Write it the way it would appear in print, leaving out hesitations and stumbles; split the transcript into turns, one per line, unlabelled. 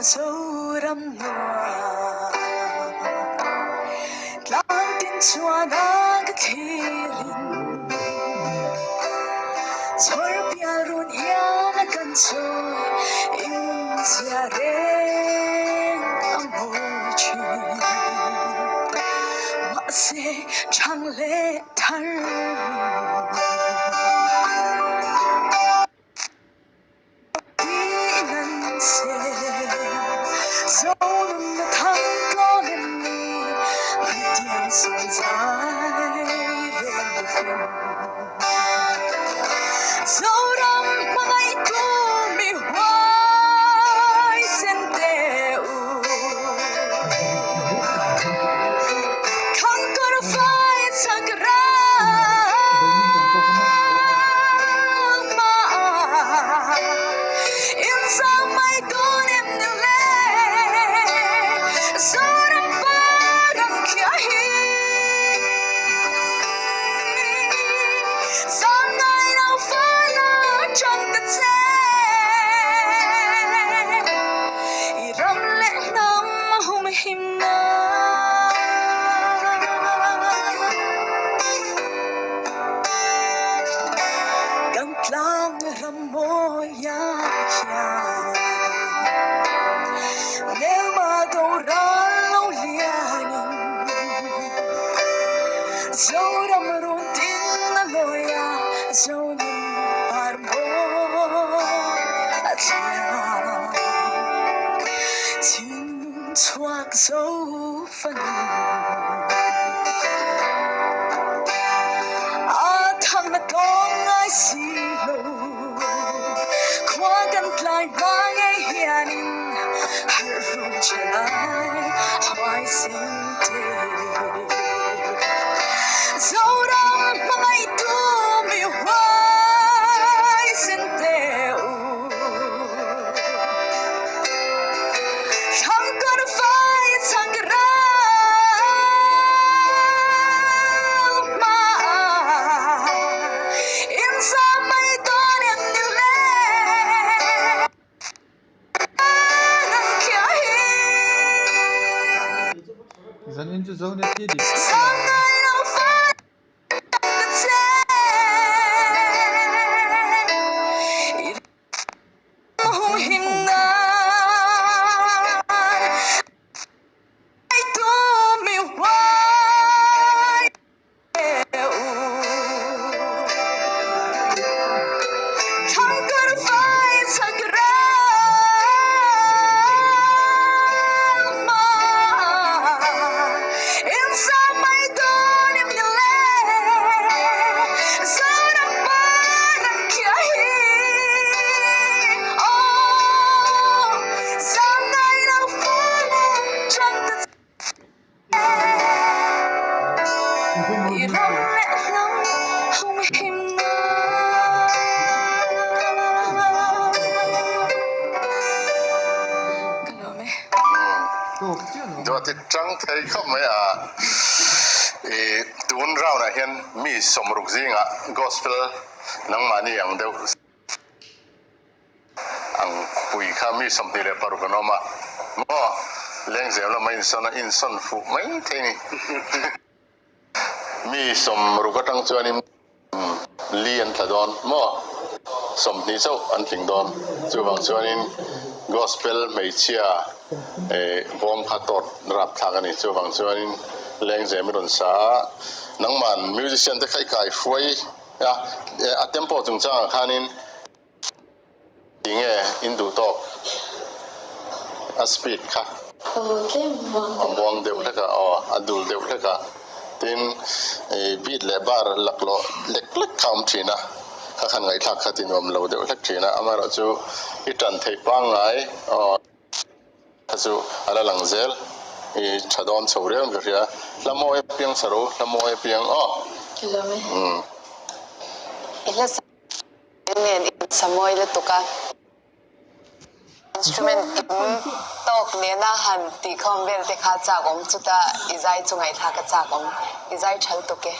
sâu đậm loa lang tin chua na cái thiền chor bia run ya na kan choi in sia reng amor chi ma se chang le thar dẫu là thắng có đến mi vì tiếng xuân dài về phim dẫu đắm mãi tu mi hoài sen teu không còn phải sang ra mà insang mai tu niệm lang ram moya nếu mà đâu ra lâu liền dẫu đâm run tin na loya dẫu mình par mo tin chuak dẫu phân thằng là con ai xì lù qua gần lại ba ngày hiền hãy rung trở lại hoài xin tê dẫu đắm mãi tu mi hoài xin tê không còn phải sang ra
Dẫn into Zonet đi.
Duati trăng thấy không mấy à tuôn rau này hiện mi sum rục zinga gospel nang mani ang deu ang kui kha mi sum tile paru kanoma mo leng zel la in son fu mai thế ni mi sum rukatang chuanin lian thadon mo som ni so an ting don chuwang chuanin gospel mai chia bom khatot rap thagani chuwang chuanin leng zemiron sa nangman musician te khai kai foi ya a tempo chung chang khanin inge indu to a speed kha among deu thaka adul deu thaka tin beat le bar laklo lek lek kam thina kha khan ngai thak khatin om lo deu thak thina amara chu itan thei pa ngai chu ala langzel chadon chorem garia lamoe piang saro lamoe piang
kilome ila ne samoy le tuka instrument tok ne na han ti khom vel te kha cha gom chuta izai chungai tha ka cha gom izai thal to ke